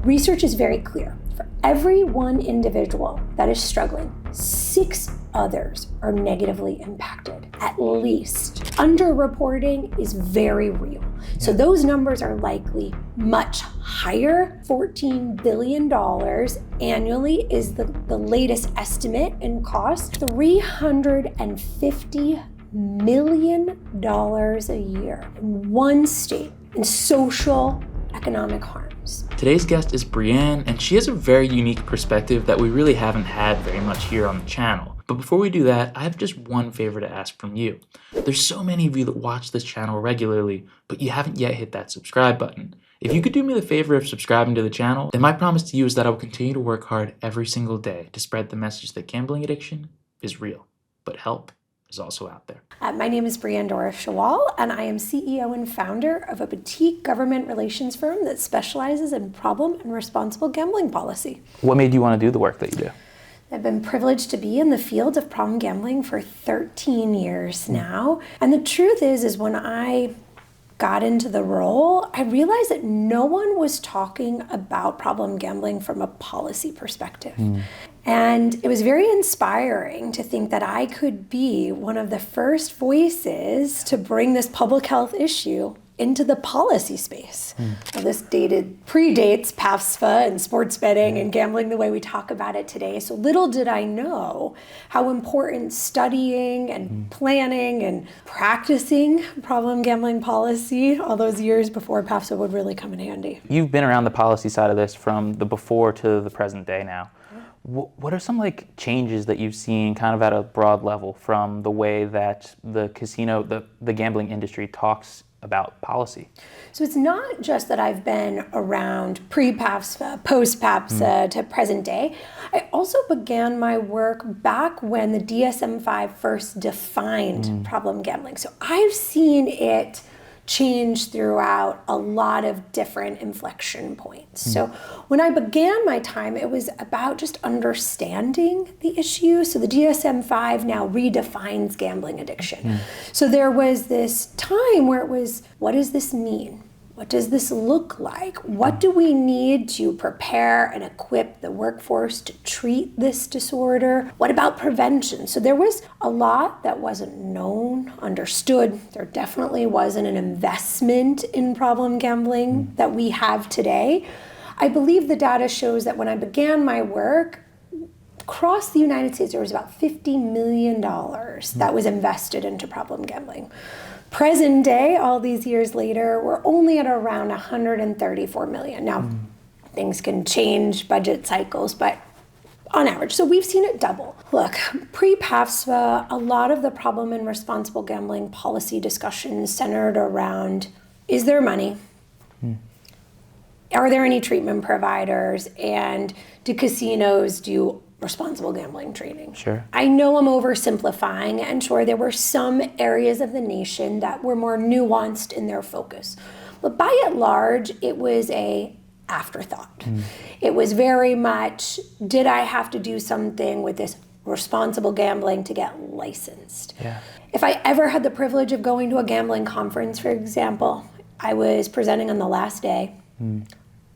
Research is very clear. For every one individual that is struggling, 6 others are negatively impacted, at least. Underreporting is very real. So those numbers are likely much higher. $14 billion annually is the latest estimate in cost. $350 million a year in one state in social economic harms. Today's guest is Brianne, and she has a very unique perspective that we really haven't had very much here on the channel. But before we do that, I have just one favor to ask from you. There's so many of you that watch this channel regularly, but you haven't yet hit that subscribe button. If you could do me the favor of subscribing to the channel, then my promise to you is that I will continue to work hard every single day to spread the message that gambling addiction is real, but help is also out there. My name is Brianne Doura-Schawohl, and I am CEO and founder of a boutique government relations firm that specializes in problem and responsible gambling policy. What made you want to do the work that you do? I've been privileged to be in the field of problem gambling for 13 years now. And the truth is when I got into the role, I realized that no one was talking about problem gambling from a policy perspective. And it was very inspiring to think that I could be one of the first voices to bring this public health issue into the policy space. Now, this predates PAFSFA and sports betting and gambling the way we talk about it today. So little did I know how important studying and planning and practicing problem gambling policy all those years before PAFSFA would really come in handy. You've been around the policy side of this from the before to the present day now. What are some changes that you've seen kind of at a broad level from the way that the gambling industry talks about policy? So it's not just that I've been around pre-PAFSFA, post-PAFSFA to present day. I also began my work back when the DSM-5 first defined problem gambling. So I've seen it change throughout a lot of different inflection points. So when I began my time, it was about just understanding the issue. So the DSM-5 now redefines gambling addiction. So there was this time where it was, what does this mean? What does this look like? What do we need to prepare and equip the workforce to treat this disorder? What about prevention? So there was a lot that wasn't known, understood. There definitely wasn't an investment in problem gambling that we have today. I believe the data shows that when I began my work, across the United States, there was about $50 million that was invested into problem gambling. Present day, all these years later, we're only at around 134 million. Now, things can change, budget cycles, but on average. So we've seen it double. Look, pre-PAFSFA, a lot of the problem and responsible gambling policy discussions centered around, is there money? Are there any treatment providers? And do casinos do responsible gambling training? Sure. I know I'm oversimplifying, and sure, there were some areas of the nation that were more nuanced in their focus. But by and large, it was a afterthought. It was very much, did I have to do something with this responsible gambling to get licensed? If I ever had the privilege of going to a gambling conference, for example, I was presenting on the last day.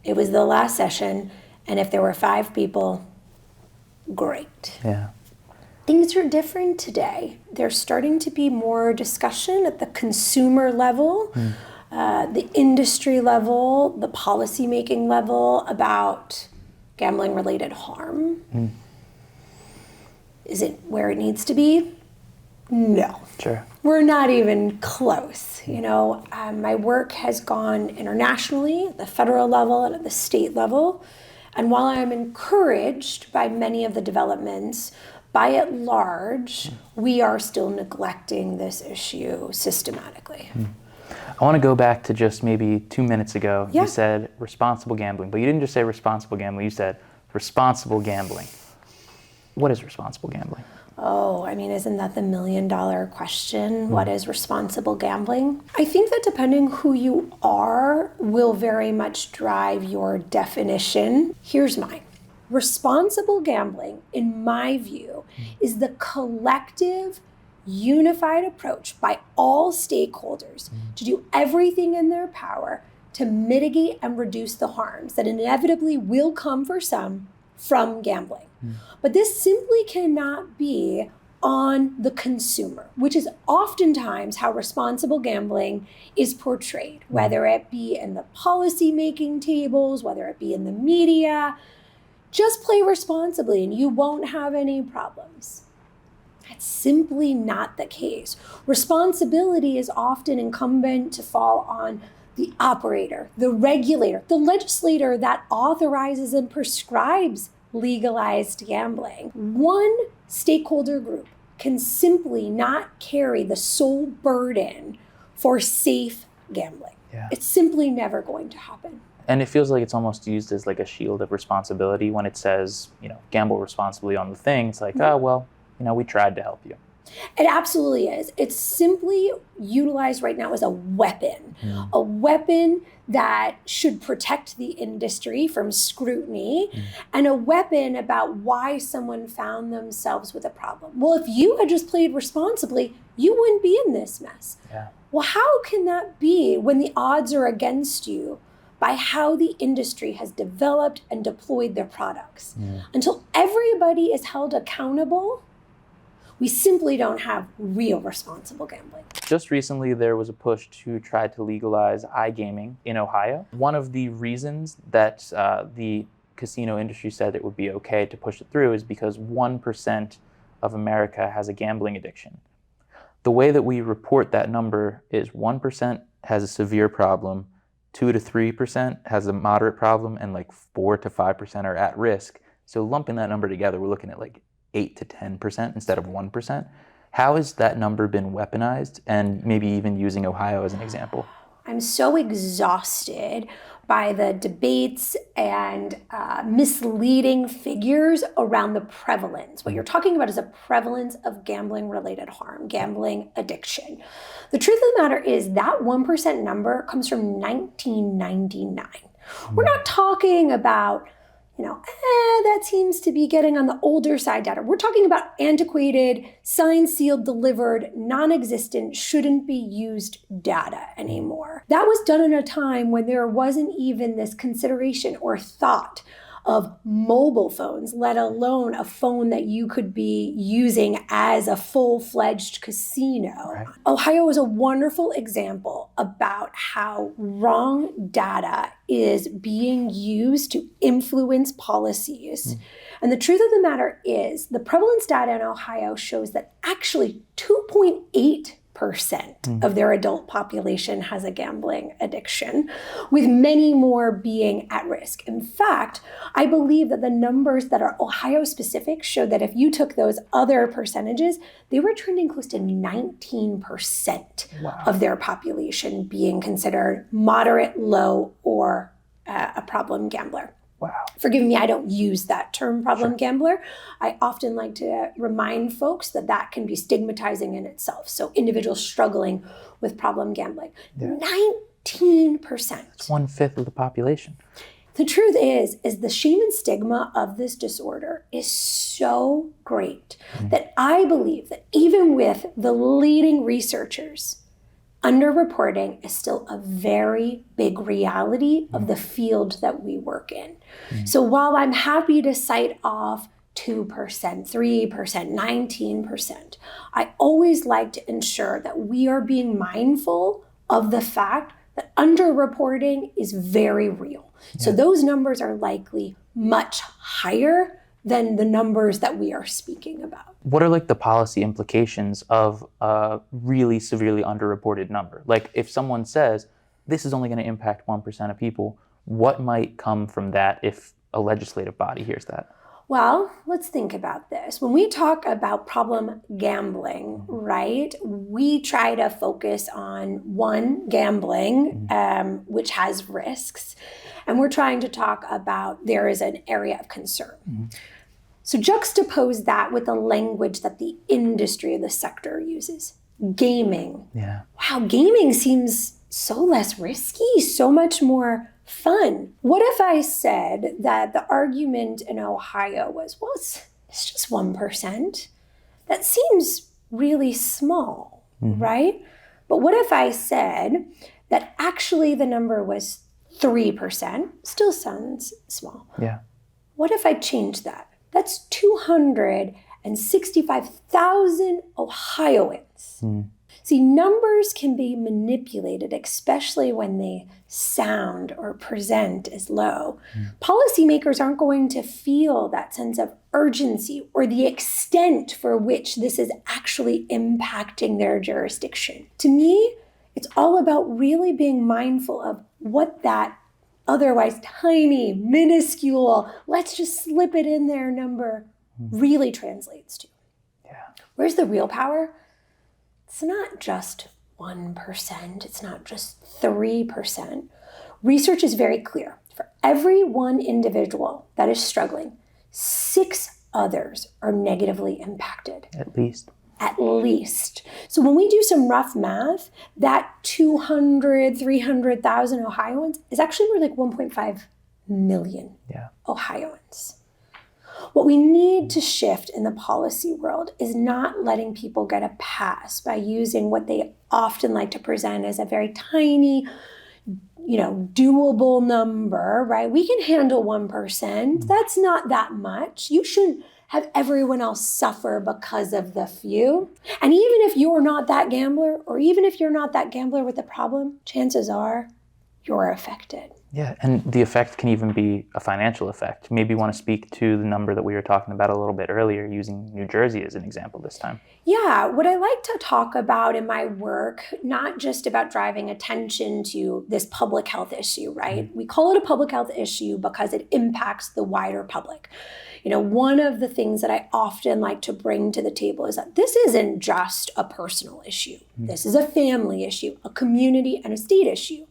It was the last session, and if there were 5 people, great. Things are different today. There's starting to be more discussion at the consumer level, the industry level, the policymaking level about gambling-related harm. Is it where it needs to be? No. Sure. We're not even close. My work has gone internationally, at the federal level and at the state level. And while I am encouraged by many of the developments, by and large, we are still neglecting this issue systematically. I want to go back to just maybe 2 minutes ago. Yeah. You said responsible gambling, but you didn't just say responsible gambling, you said responsible gambling. What is responsible gambling? Oh, isn't that the $1 million question? What is responsible gambling? I think that depending who you are will very much drive your definition. Here's mine. Responsible gambling, in my view, is the collective, unified approach by all stakeholders to do everything in their power to mitigate and reduce the harms that inevitably will come for some from gambling. But this simply cannot be on the consumer, which is oftentimes how responsible gambling is portrayed, whether it be in the policy-making tables, whether it be in the media. Just play responsibly and you won't have any problems. That's simply not the case. Responsibility is often incumbent to fall on the operator, the regulator, the legislator that authorizes and prescribes legalized gambling. One stakeholder group can simply not carry the sole burden for safe gambling. Yeah. It's simply never going to happen. And it feels like it's almost used as like a shield of responsibility when it says, gamble responsibly on the thing. It's like, oh, well, we tried to help you. It absolutely is. It's simply utilized right now as a weapon that should protect the industry from scrutiny, and a weapon about why someone found themselves with a problem. Well, if you had just played responsibly, you wouldn't be in this mess. Yeah. Well, how can that be when the odds are against you by how the industry has developed and deployed their products? Until everybody is held accountable, we simply don't have real responsible gambling. Just recently, there was a push to try to legalize iGaming in Ohio. One of the reasons that the casino industry said it would be okay to push it through is because 1% of America has a gambling addiction. The way that we report that number is 1% has a severe problem, 2 to 3% has a moderate problem, and like 4 to 5% are at risk. So lumping that number together, we're looking at like 8 to 10% instead of 1%. How has that number been weaponized, and maybe even using Ohio as an example? I'm so exhausted by the debates and misleading figures around the prevalence. What you're talking about is a prevalence of gambling-related harm, gambling addiction. The truth of the matter is that 1% number comes from 1999. We're not talking about that seems to be getting on the older side data. We're talking about antiquated, signed, sealed, delivered, non-existent, shouldn't be used data anymore. That was done in a time when there wasn't even this consideration or thought of mobile phones, let alone a phone that you could be using as a full-fledged casino. Right. Ohio is a wonderful example about how wrong data is being used to influence policies. And the truth of the matter is, the prevalence data in Ohio shows that actually 2.8% of their adult population has a gambling addiction, with many more being at risk. In fact, I believe that the numbers that are Ohio specific show that if you took those other percentages, they were trending close to 19% of their population being considered moderate, low, or a problem gambler. Wow. Forgive me, I don't use that term problem gambler. I often like to remind folks that that can be stigmatizing in itself. So individuals struggling with problem gambling, 19%. It's 1/5 of the population. The truth is the shame and stigma of this disorder is so great that I believe that even with the leading researchers, underreporting is still a very big reality of the field that we work in. So while I'm happy to cite off 2%, 3%, 19%, I always like to ensure that we are being mindful of the fact that underreporting is very real. So those numbers are likely much higher than the numbers that we are speaking about. What are like the policy implications of a really severely underreported number? Like if someone says, this is only going to impact 1% of people, what might come from that if a legislative body hears that? Well, let's think about this. When we talk about problem gambling, right, we try to focus on one, gambling, which has risks, and we're trying to talk about there is an area of concern. So juxtapose that with the language that the industry, the sector uses. Gaming. Yeah. Wow, gaming seems so less risky, so much more fun. What if I said that the argument in Ohio was, well, it's just 1%? That seems really small, right? But what if I said that actually the number was 3%. Still sounds small. Yeah. What if I change that? That's 265,000 Ohioans. See, numbers can be manipulated, especially when they sound or present as low. Policymakers aren't going to feel that sense of urgency or the extent for which this is actually impacting their jurisdiction. To me, it's all about really being mindful of what that otherwise tiny, minuscule, let's just slip it in there number really translates to. Yeah. Where's the real power? It's not just 1%. It's not just 3%. Research is very clear. For every one individual that is struggling, 6 others are negatively impacted. At least. At least. So when we do some rough math, that 300,000 Ohioans is actually more like 1.5 million Ohioans. What we need to shift in the policy world is not letting people get a pass by using what they often like to present as a very tiny, doable number, right? We can handle 1%. That's not that much. You shouldn't have everyone else suffer because of the few. And even if you're not that gambler, or even if you're not that gambler with a problem, chances are you're affected. Yeah, and the effect can even be a financial effect. Maybe you want to speak to the number that we were talking about a little bit earlier, using New Jersey as an example this time. Yeah, what I like to talk about in my work, not just about driving attention to this public health issue, right? We call it a public health issue because it impacts the wider public. One of the things that I often like to bring to the table is that this isn't just a personal issue. This is a family issue, a community and a state issue.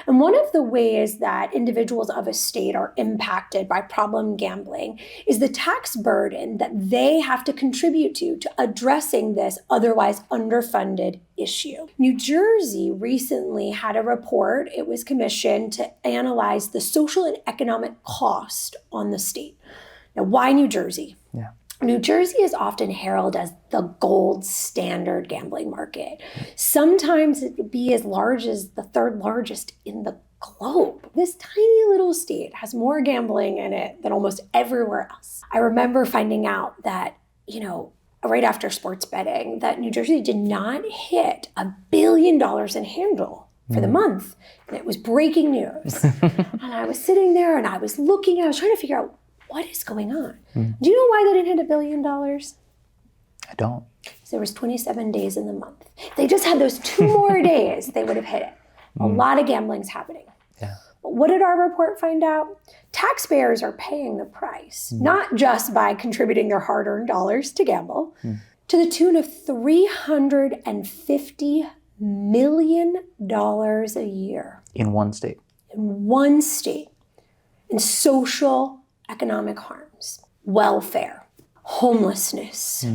And one of the ways that individuals of a state are impacted by problem gambling is the tax burden that they have to contribute to addressing this otherwise underfunded issue. New Jersey recently had a report. It was commissioned to analyze the social and economic cost on the state. Now, why New Jersey? Yeah. New Jersey is often heralded as the gold standard gambling market. Sometimes it would be as large as the 3rd largest in the globe. This tiny little state has more gambling in it than almost everywhere else. I remember finding out that, right after sports betting, that New Jersey did not hit $1 billion in handle for the month. And it was breaking news. And I was sitting there and I was trying to figure out, what is going on? Do you know why they didn't hit $1 billion? I don't. So there was 27 days in the month. If they just had those 2 more days, they would have hit it. A lot of gambling's happening. Yeah. But what did our report find out? Taxpayers are paying the price, not just by contributing their hard-earned dollars to gamble, to the tune of $350 million a year. In one state. In one state. In social economic harms, welfare, homelessness,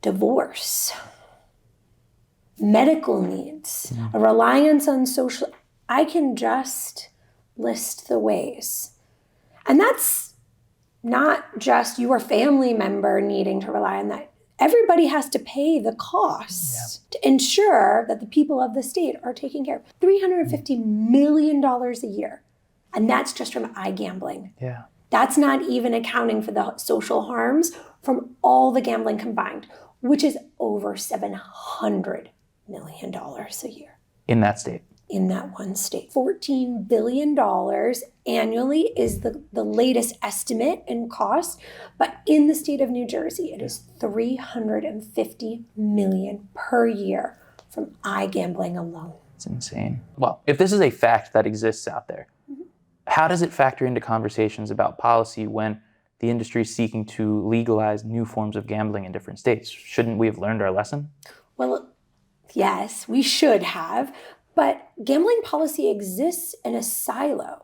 divorce, medical needs, a reliance on social. I can just list the ways. And that's not just your family member needing to rely on that. Everybody has to pay the cost to ensure that the people of the state are taken care of. $350 million a year. And that's just from iGambling. Yeah. That's not even accounting for the social harms from all the gambling combined, which is over $700 million a year. In that state. In that one state. $14 billion annually is the latest estimate in cost, but in the state of New Jersey, it is $350 million per year from iGambling alone. It's insane. Well, if this is a fact that exists out there, how does it factor into conversations about policy when the industry is seeking to legalize new forms of gambling in different states? Shouldn't we have learned our lesson? Well, yes, we should have, but gambling policy exists in a silo.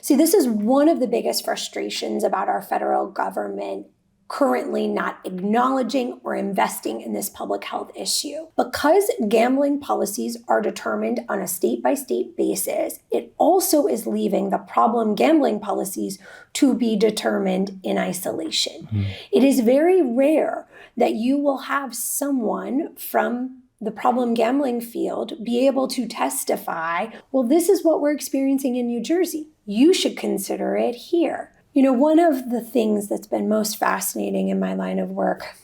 See, this is one of the biggest frustrations about our federal government currently not acknowledging or investing in this public health issue. Because gambling policies are determined on a state-by-state basis, it also is leaving the problem gambling policies to be determined in isolation. It is very rare that you will have someone from the problem gambling field be able to testify, well, this is what we're experiencing in New Jersey. You should consider it here. You know, one of the things that's been most fascinating in my line of work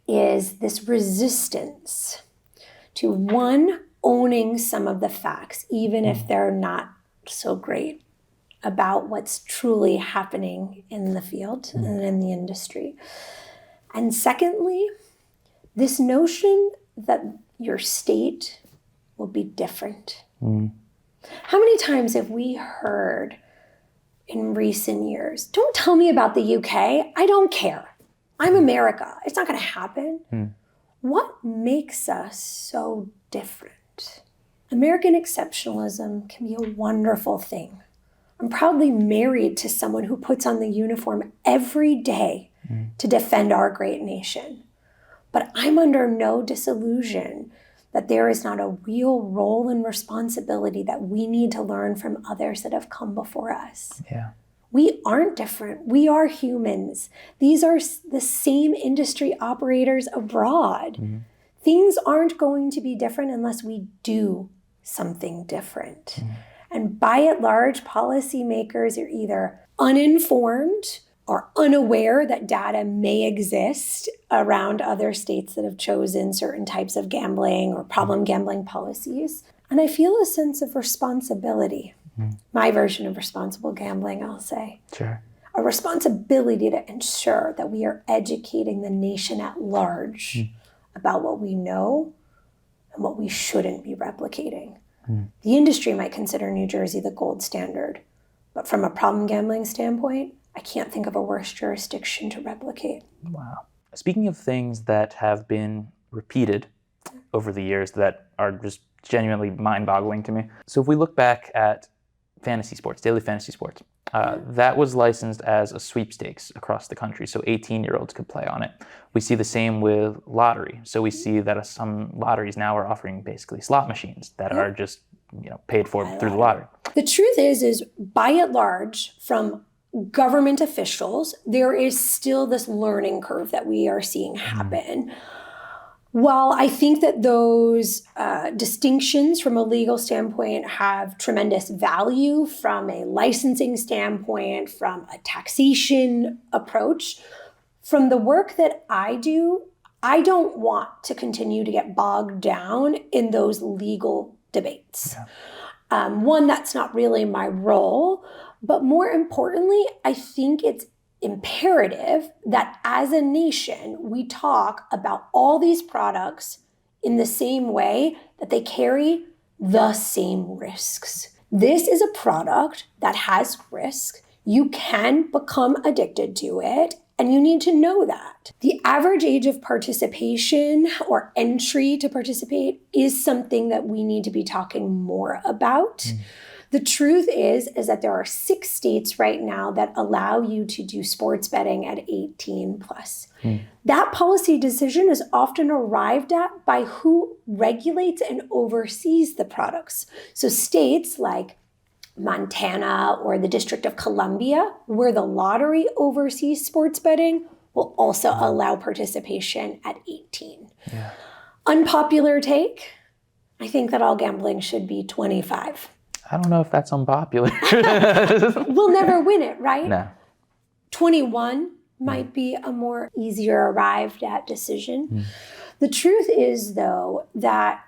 is this resistance to, one, owning some of the facts, even if they're not so great, about what's truly happening in the field and in the industry. And secondly, this notion that your state will be different. How many times have we heard in recent years, don't tell me about the UK, I don't care. I'm America, it's not gonna happen. What makes us so different? American exceptionalism can be a wonderful thing. I'm proudly married to someone who puts on the uniform every day to defend our great nation. But I'm under no disillusion that there is not a real role and responsibility that we need to learn from others that have come before us. Yeah. We aren't different. We are humans. These are the same industry operators abroad. Things aren't going to be different unless we do something different. And by and large, policymakers are either uninformed or unaware that data may exist around other states that have chosen certain types of gambling or problem gambling policies. And I feel a sense of responsibility. My version of responsible gambling, I'll say. Sure. A responsibility to ensure that we are educating the nation at large about what we know and what we shouldn't be replicating. The industry might consider New Jersey the gold standard, but from a problem gambling standpoint, I can't think of a worse jurisdiction to replicate. Wow. Speaking of things that have been repeated over the years that are just genuinely mind-boggling to me. So if we look back at fantasy sports, daily fantasy sports, that was licensed as a sweepstakes across the country, so 18-year-olds could play on it. We see the same with lottery. So we see that some lotteries now are offering basically slot machines that are just paid for through the lottery. The truth is by and large, from government officials, there is still this learning curve that we are seeing happen. While I think that those distinctions from a legal standpoint have tremendous value from a licensing standpoint, from a taxation approach, from the work that I do, I don't want to continue to get bogged down in those legal debates. One, that's not really my role, but more importantly, I think it's imperative that as a nation, we talk about all these products in the same way that they carry the same risks. This is a product that has risk. You can become addicted to it, and you need to know that. The average age of participation or entry to participate is something that we need to be talking more about. The truth is that there are 6 states right now that allow you to do sports betting at 18 plus. That policy decision is often arrived at by who regulates and oversees the products. So states like Montana or the District of Columbia, where the lottery oversees sports betting, will also allow participation at 18. Unpopular take, I think that all gambling should be 25. I don't know if that's unpopular. We'll never win it, right? No. 21 might be a more easier arrived at decision. The truth is, though, that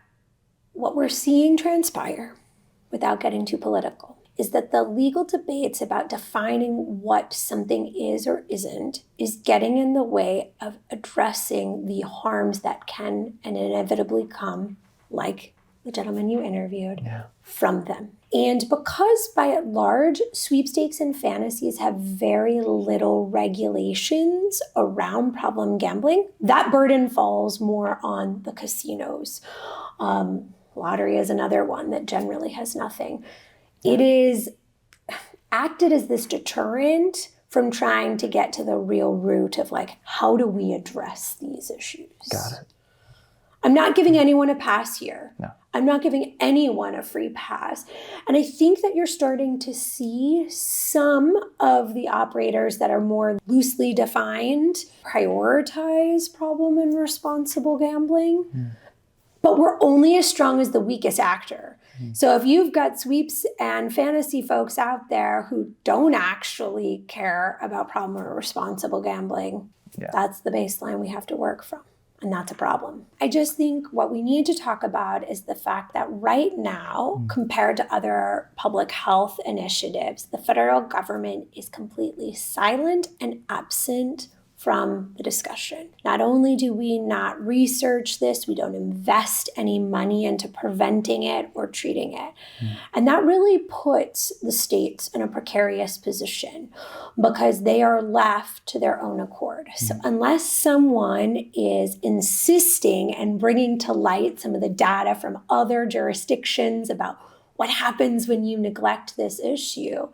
what we're seeing transpire, without getting too political, is that the legal debates about defining what something is or isn't is getting in the way of addressing the harms that can and inevitably come, like the gentleman you interviewed, from them. And because by and large, sweepstakes and fantasies have very little regulations around problem gambling, that burden falls more on the casinos. Lottery is another one that generally has nothing. It is acted as this deterrent from trying to get to the real root of how do we address these issues? Got it. I'm not giving anyone a pass here. No. I'm not giving anyone a free pass. And I think that you're starting to see some of the operators that are more loosely defined prioritize problem and responsible gambling. But we're only as strong as the weakest actor. So if you've got sweeps and fantasy folks out there who don't actually care about problem or responsible gambling, that's the baseline we have to work from. And that's a problem. I just think what we need to talk about is the fact that right now, compared to other public health initiatives, the federal government is completely silent and absent from the discussion. Not only do we not research this, we don't invest any money into preventing it or treating it. And that really puts the states in a precarious position because they are left to their own accord. So unless someone is insisting and bringing to light some of the data from other jurisdictions about what happens when you neglect this issue,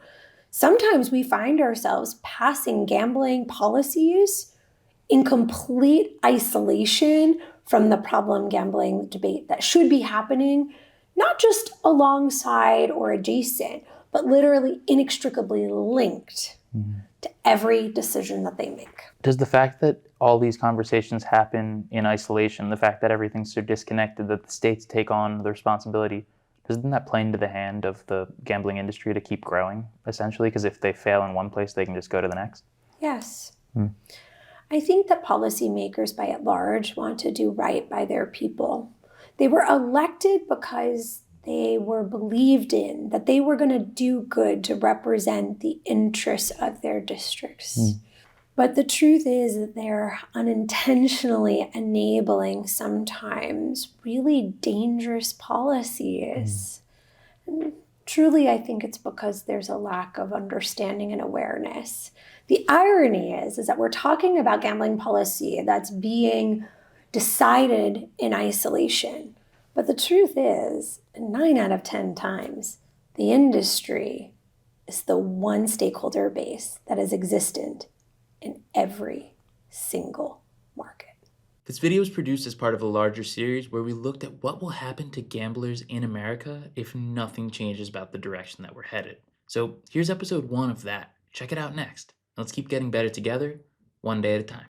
sometimes we find ourselves passing gambling policies in complete isolation from the problem gambling debate that should be happening, not just alongside or adjacent, but literally inextricably linked to every decision that they make. Does the fact that all these conversations happen in isolation, the fact that everything's so disconnected, that the states take on the responsibility, doesn't that play into the hand of the gambling industry to keep growing, essentially? Because if they fail in one place, they can just go to the next? Yes. I think that policymakers by and large want to do right by their people. They were elected because they were believed in, that they were going to do good to represent the interests of their districts. But the truth is that they're unintentionally enabling sometimes really dangerous policies. And truly, I think it's because there's a lack of understanding and awareness. The irony is that we're talking about gambling policy that's being decided in isolation. But the truth is, 9 out of 10 times, the industry is the one stakeholder base that is existent in every single market. This video was produced as part of a larger series where we looked at what will happen to gamblers in America if nothing changes about the direction that we're headed. So here's episode 1 of that. Check it out next. Let's keep getting better together, one day at a time.